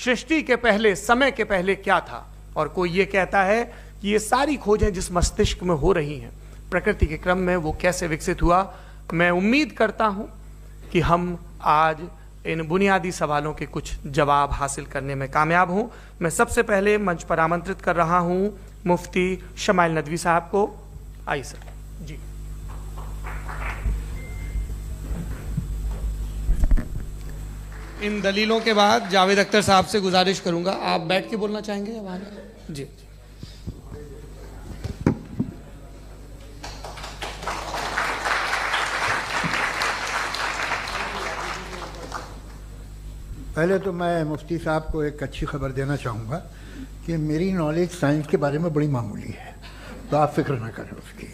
सृष्टि के पहले, समय के पहले क्या था। और कोई ये कहता है कि ये सारी खोजें जिस मस्तिष्क में हो रही हैं प्रकृति के क्रम में, वो कैसे विकसित हुआ। मैं उम्मीद करता हूं कि हम आज इन बुनियादी सवालों के कुछ जवाब हासिल करने में कामयाब हूं। मैं सबसे पहले मंच पर आमंत्रित कर रहा हूं मुफ्ती शमाइल नदवी साहब को। आइए सर जी। इन दलीलों के बाद जावेद अख्तर साहब से गुजारिश करूंगा, आप बैठ के बोलना चाहेंगे या वहां? जी। पहले तो मैं मुफ्ती साहब को एक अच्छी खबर देना चाहूँगा कि मेरी नॉलेज साइंस के बारे में बड़ी मामूली है, तो आप फिक्र ना करें उसकी,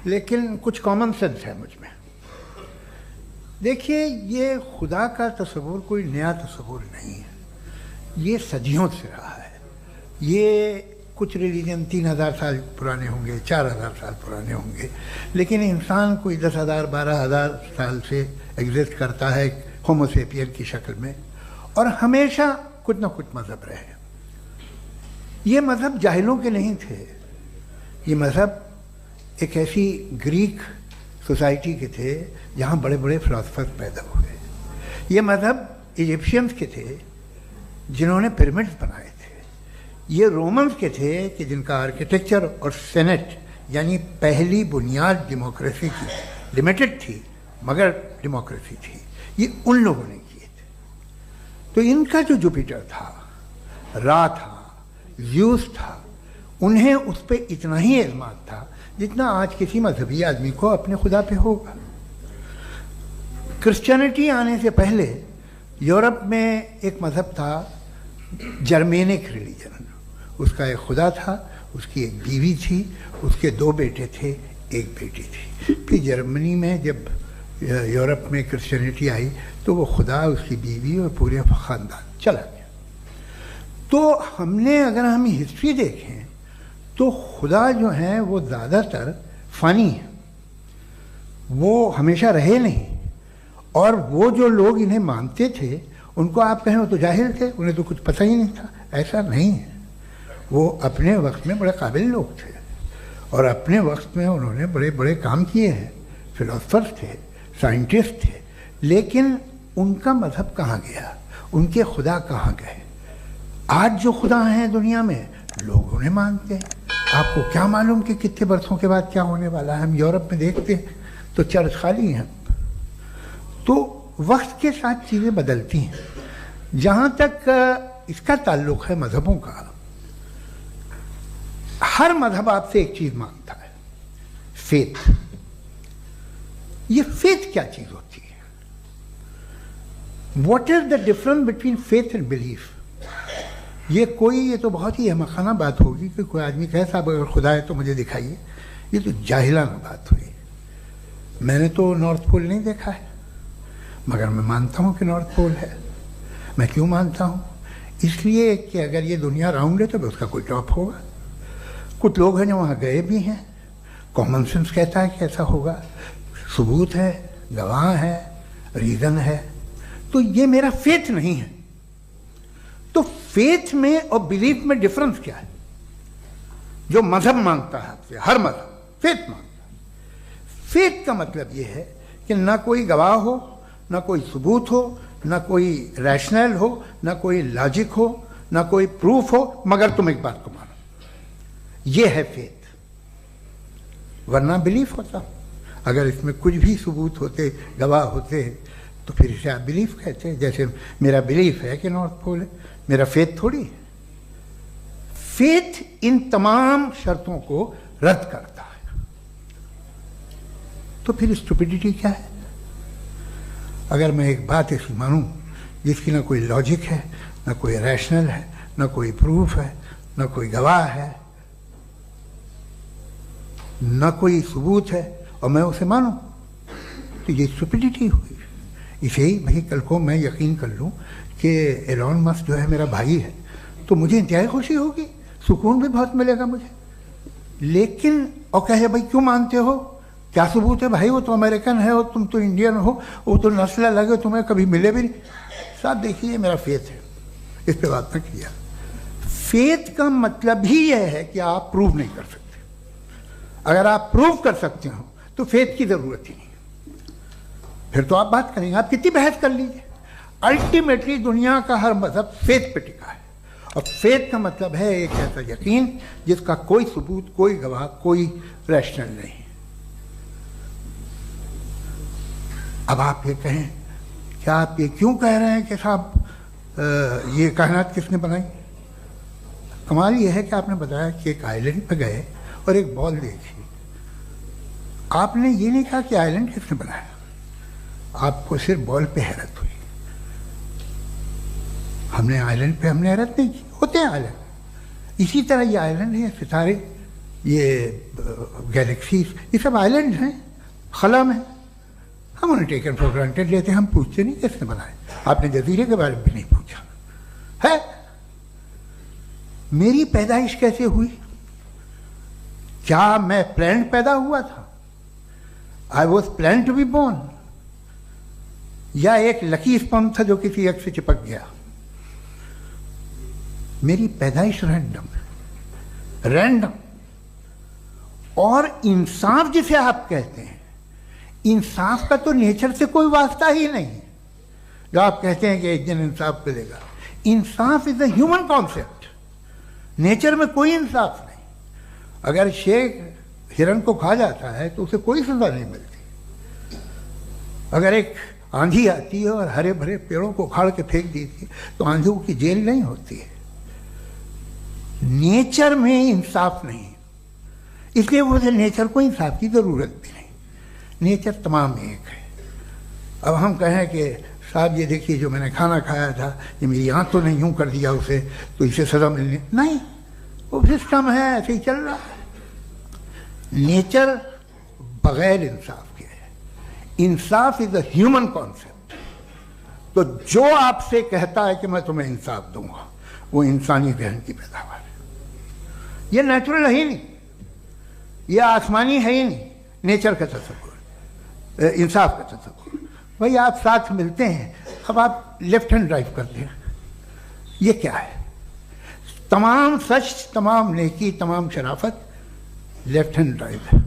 लेकिन कुछ कॉमन सेंस है मुझ में। देखिए, ये खुदा का तस्वुर कोई नया तस्वुर नहीं है, ये सदियों से रहा है। ये कुछ रिलीजन 3000 साल पुराने होंगे, 4000 साल पुराने होंगे, लेकिन इंसान कोई 10,000 12,000 साल से एग्जिस्ट करता है होमोसेपियन की शक्ल में, और हमेशा कुछ ना कुछ मज़हब रहे। ये मज़हब जाहिलों के नहीं थे, ये मज़हब एक ऐसी ग्रीक सोसाइटी के थे जहाँ बड़े बड़े फिलोसफर्स पैदा हुए। ये मज़हब इजिप्शियंस के थे जिन्होंने पिरामिड्स बनाए थे। ये रोमन्स के थे कि जिनका आर्किटेक्चर और सेनेट यानी पहली बुनियाद डेमोक्रेसी की लिमिटेड थी, मगर डेमोक्रेसी थी, ये उन लोगों ने किए थे। तो इनका जो जुपिटर था, रा था, ज़्यूस था, उन्हें उस पर इतना ही एतमाद था जितना आज किसी मजहबी आदमी को अपने खुदा पे होगा। क्रिश्चियनिटी आने से पहले यूरोप में एक मज़हब था जर्मेनिक रिलीजन। उसका एक खुदा था, उसकी एक बीवी थी, उसके 2 बेटे थे, एक बेटी थी। फिर जर्मनी में जब यूरोप में क्रिश्चियनिटी आई तो वो खुदा, उसकी बीवी और पूरे ख़ानदान चला गया। तो अगर हम हिस्ट्री देखें तो खुदा जो हैं वो ज़्यादातर फ़नी है, वो हमेशा रहे नहीं। और वो जो लोग इन्हें मानते थे उनको आप कहें वो तो जाहिल थे, उन्हें तो कुछ पता ही नहीं था, ऐसा नहीं है। वो अपने वक्त में बड़े काबिल लोग थे और अपने वक्त में उन्होंने बड़े बड़े काम किए हैं, फिलोसफर्स थे, साइंटिस्ट थे। लेकिन उनका मज़हब कहाँ गया, उनके खुदा कहाँ गए? आज जो खुदा हैं दुनिया में लोग उन्हें मानते हैं। आपको क्या मालूम कि कितने बरसों के बाद क्या होने वाला है? हम यूरोप में देखते हैं तो चर्च खाली हैं। तो वक्त के साथ चीज़ें बदलती हैं। जहाँ तक इसका ताल्लुक़ है मज़हबों का, हर मज़हब आपसे एक चीज़ मांगता है, फेथ। ये फेथ क्या चीज़ होती है? What is the difference between faith and belief? ये तो बहुत ही अहमक़ाना बात होगी कि कोई आदमी कहे साहब अगर खुदा है तो मुझे दिखाइए। ये तो जाहिलाना बात हुई। मैंने तो नॉर्थ पोल नहीं देखा है, मगर मैं मानता हूँ कि नॉर्थ पोल है। मैं क्यों मानता हूँ? इसलिए कि अगर ये दुनिया राउंड है तो उसका कोई टॉप होगा। कुछ लोग हैं जो वहाँ गए भी हैं, कॉमन सेंस कहता है कि ऐसा होगा, सबूत है, गवाह है, रीज़न है। तो ये मेरा फेथ नहीं है। तो फेथ में और बिलीफ में डिफरेंस क्या है? जो मजहब मांगता है आपसे, हर मजहब फेथ मांगता है। फेथ का मतलब ये है कि ना कोई गवाह हो, ना कोई सबूत हो, ना कोई रैशनल हो, ना कोई लॉजिक हो, ना कोई प्रूफ हो, मगर तुम एक बात को मानो। ये है फेथ। वरना बिलीफ होता। अगर इसमें कुछ भी सबूत होते, गवाह होते, तो फिर इसे आप बिलीफ कहते हैं। जैसे मेरा बिलीफ है कि नॉर्थ पोल है, मेरा फेथ थोड़ी है। फेथ इन तमाम शर्तों को रद्द करता है। तो फिर स्टुपिडिटी क्या है? अगर मैं एक बात ऐसी मानूं जिसकी ना कोई लॉजिक है, ना कोई रैशनल है, ना कोई प्रूफ है, ना कोई गवाह है, ना कोई सबूत है, और मैं उसे मानूं, तो ये स्टुपिडिटी हुई। इसे ही भाई कल को मैं यकीन कर लूँ कि एलॉन मस्क जो है मेरा भाई है, तो मुझे इंतहाई खुशी होगी, सुकून भी बहुत मिलेगा मुझे। लेकिन और कहे भाई क्यों मानते हो, क्या सबूत है? भाई वो तो अमेरिकन है और तुम तो इंडियन हो, वो तो नस्ल अलग है, तुम्हें कभी मिले भी नहीं। साथ देखिए मेरा फेथ है, इस पे बात न किया। फेथ का मतलब ही यह है कि आप प्रूव नहीं कर सकते। अगर आप प्रूव कर सकते हो तो फेथ की जरूरत ही नहीं, फिर तो आप बात करेंगे, आप कितनी बहस कर लीजिए। अल्टीमेटली दुनिया का हर मजहब फेथ पे टिका है, और फेथ का मतलब है एक ऐसा यकीन जिसका कोई सबूत, कोई गवाह, कोई रैशनल नहीं। अब आप ये कहें, क्या आप ये क्यों कह रहे हैं कि साहब ये कायनात किसने बनाई? कमाल ये है कि आपने बताया कि एक आइलैंड पे गए और एक बॉल देखी। आपने ये नहीं कहा कि आइलैंड किसने बनाया, आपको सिर्फ बॉल पे हैरत हुई। हमने आइलैंड पे हमने हैरत नहीं की, होते हैं आइलैंड। इसी तरह ये आइलैंड है, सितारे, ये गैलेक्सीज, ये सब आइलैंड हैं खला में। हम उन्हें टेकन फॉर ग्रांटेड लेते हैं, हम पूछते नहीं किसने बनाए। आपने जजीरे के बारे में भी नहीं पूछा है। मेरी पैदाइश कैसे हुई? क्या मैं प्लान पैदा हुआ था? I was plan to be born, या एक लकी स्पर्म था जो किसी एक से चिपक गया? मेरी पैदाइश रैंडम। और इंसाफ जिसे आप कहते हैं, इंसाफ का तो नेचर से कोई वास्ता ही नहीं। जो आप कहते हैं कि एक दिन इंसाफ मिलेगा, इंसाफ is a human concept, nature में कोई इंसाफ नहीं। अगर शेर हिरन को खा जाता है तो उसे कोई सजा नहीं मिलती। अगर एक आंधी आती है और हरे भरे पेड़ों को उखाड़ के फेंक देती है तो आंधियों की जेल नहीं होती है। नेचर में इंसाफ नहीं, इसलिए मुझे नेचर को इंसाफ की जरूरत भी नहीं। नेचर तमाम एक है। अब हम कहें कि साहब ये देखिए जो मैंने खाना खाया था, ये मेरी आंख तो नहीं यूं कर दिया उसे, तो इसे सजा मिलनी नहीं, वो सिस्टम है, ऐसे ही चल रहा है। नेचर बगैर इंसाफ के है। इंसाफ इज अ ह्यूमन कॉन्सेप्ट। तो जो आपसे कहता है कि मैं तुम्हें इंसाफ दूंगा, वो इंसानी जहन की पैदावार है। ये नेचुरल है ही नहीं, ये आसमानी है ही नहीं। नेचर का तसव्वुर, इंसाफ का तसव्वुर। भाई आप साथ मिलते हैं, अब आप लेफ्ट हैंड ड्राइव करते हैं, ये क्या है? तमाम सच, तमाम नेकी, तमाम शराफत लेफ्ट हैंड ड्राइव है।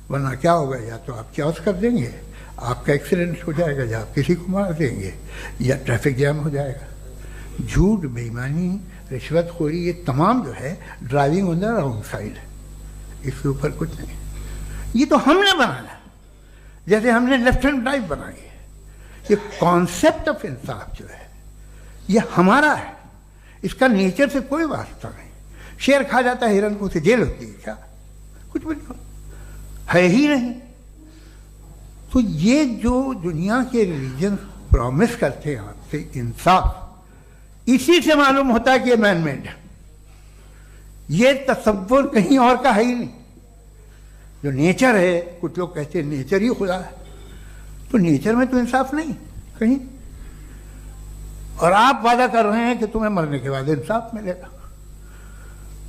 वरना क्या होगा, या तो आप क्रॉस कर देंगे, आपका एक्सीडेंट हो जाएगा, या आप किसी को मार देंगे, या ट्रैफिक जैम हो जाएगा। झूठ, बेईमानी, रिश्वतखोरी, ये तमाम जो है driving on the wrong side है। इसके ऊपर कुछ नहीं। ये तो हमने बनाया, जैसे हमने लेफ्ट हैंड ड्राइव बनाई है। ये कॉन्सेप्ट ऑफ इंसाफ जो है ये हमारा है, इसका नेचर से कोई वास्ता नहीं। शेर खा जाता है हिरन को, उसे जेल होती है क्या? कुछ भी नहीं, है ही नहीं। तो ये जो दुनिया के रिलीजन प्रॉमिस करते हैं आपसे इंसाफ, इसी से मालूम होता है कि ये मैन मेड है। ये तसव्वुर कहीं और का है ही नहीं। जो नेचर है, कुछ लोग कहते हैं नेचर ही खुदा है, तो नेचर में तो इंसाफ नहीं कहीं। और आप वादा कर रहे हैं कि तुम्हें मरने के बाद इंसाफ मिलेगा।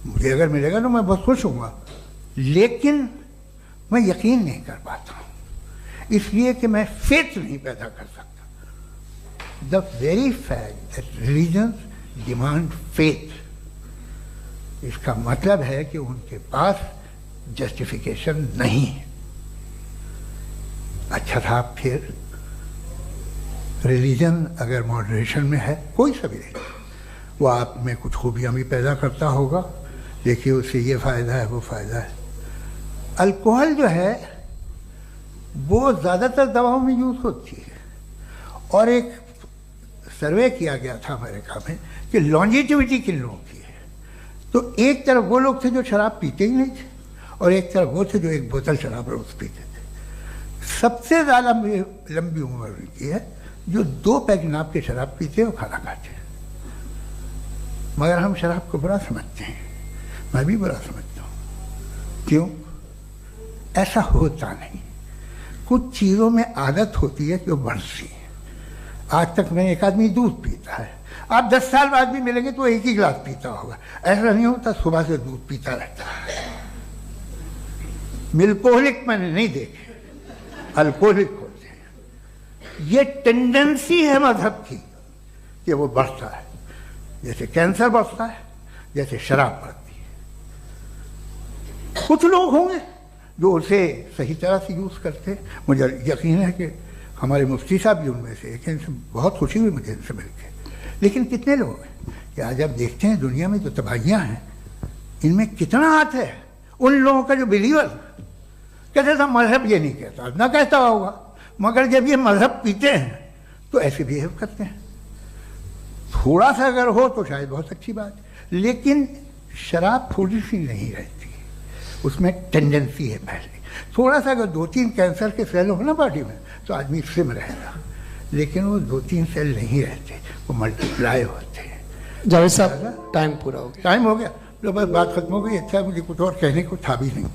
मुझे अगर मिलेगा तो मैं बहुत खुश होऊंगा, लेकिन मैं यकीन नहीं कर पाता हूं, इसलिए कि मैं फेथ नहीं पैदा कर सकता। The very fact that religion demand faith, इसका मतलब है कि उनके पास जस्टिफिकेशन नहीं है। अच्छा साहब, फिर रिलीजन अगर मॉडरेशन में है, कोई सा भी नहीं, वो आप में कुछ खूबियां भी पैदा करता होगा। देखिए उससे ये फ़ायदा है, वो फ़ायदा है। अल्कोहल जो है वो ज़्यादातर दवाओं में यूज़ होती है, और एक सर्वे किया गया था अमेरिका में कि लॉन्जिटिविटी किन लोगों की है। तो एक तरफ वो लोग थे जो शराब पीते ही नहीं थे, और एक तरफ वो थे जो एक बोतल शराब रोज़ पीते थे। सबसे ज़्यादा लंबी उम्र उनकी है जो 2 पैक नाप के शराब पीते और खाना खाते हैं। मगर हम शराब को बुरा समझते हैं, मैं भी बुरा समझता हूँ। क्यों? ऐसा होता नहीं। कुछ चीज़ों में आदत होती है कि वो बढ़ती है। आज तक में एक आदमी दूध पीता है, आप 10 साल बाद भी मिलेंगे तो एक ही गिलास पीता होगा। ऐसा नहीं होता, सुबह से दूध पीता रहता है। मिल्कोहलिक मैंने नहीं देखे, अल्कोहलिक होते हैं। ये टेंडेंसी है मजहब की कि वो बढ़ता है। जैसे कैंसर बढ़ता है, जैसे शराब बढ़ती है। कुछ लोग होंगे जो उसे सही तरह से यूज़ करते। मुझे यकीन है कि हमारे मुफ्ती साहब भी उनमें से एक, इनसे बहुत खुशी हुई मुझे इनसे मिलकर। लेकिन कितने लोग हैं कि आज आप देखते हैं दुनिया में जो तबाहियाँ हैं, इनमें कितना हाथ है उन लोगों का जो बिलीवर कहते था मजहब ये नहीं कहता, ना कहता होगा, मगर जब ये मजहब पीते हैं तो ऐसे बिहेव करते हैं। थोड़ा सा अगर हो तो शायद बहुत अच्छी बात, लेकिन शराब थोड़ी सी नहीं रहती, उसमें टेंडेंसी है पहले। थोड़ा सा अगर 2-3 कैंसर के सेल हो ना बॉडी में तो आदमी सिम रहेगा, लेकिन वो 2-3 सेल नहीं रहते, वो मल्टीप्लाई होते हैं। जावेद साहब टाइम पूरा हो गया। टाइम हो गया, तो बस बात खत्म हो गई। अच्छा, मुझे कुछ और कहने को था भी नहीं।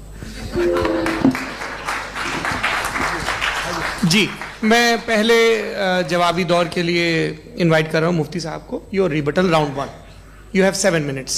जी, मैं पहले जवाबी दौर के लिए इनवाइट कर रहा हूं मुफ्ती साहब को। Your rebuttal round 1, you have 7 minutes।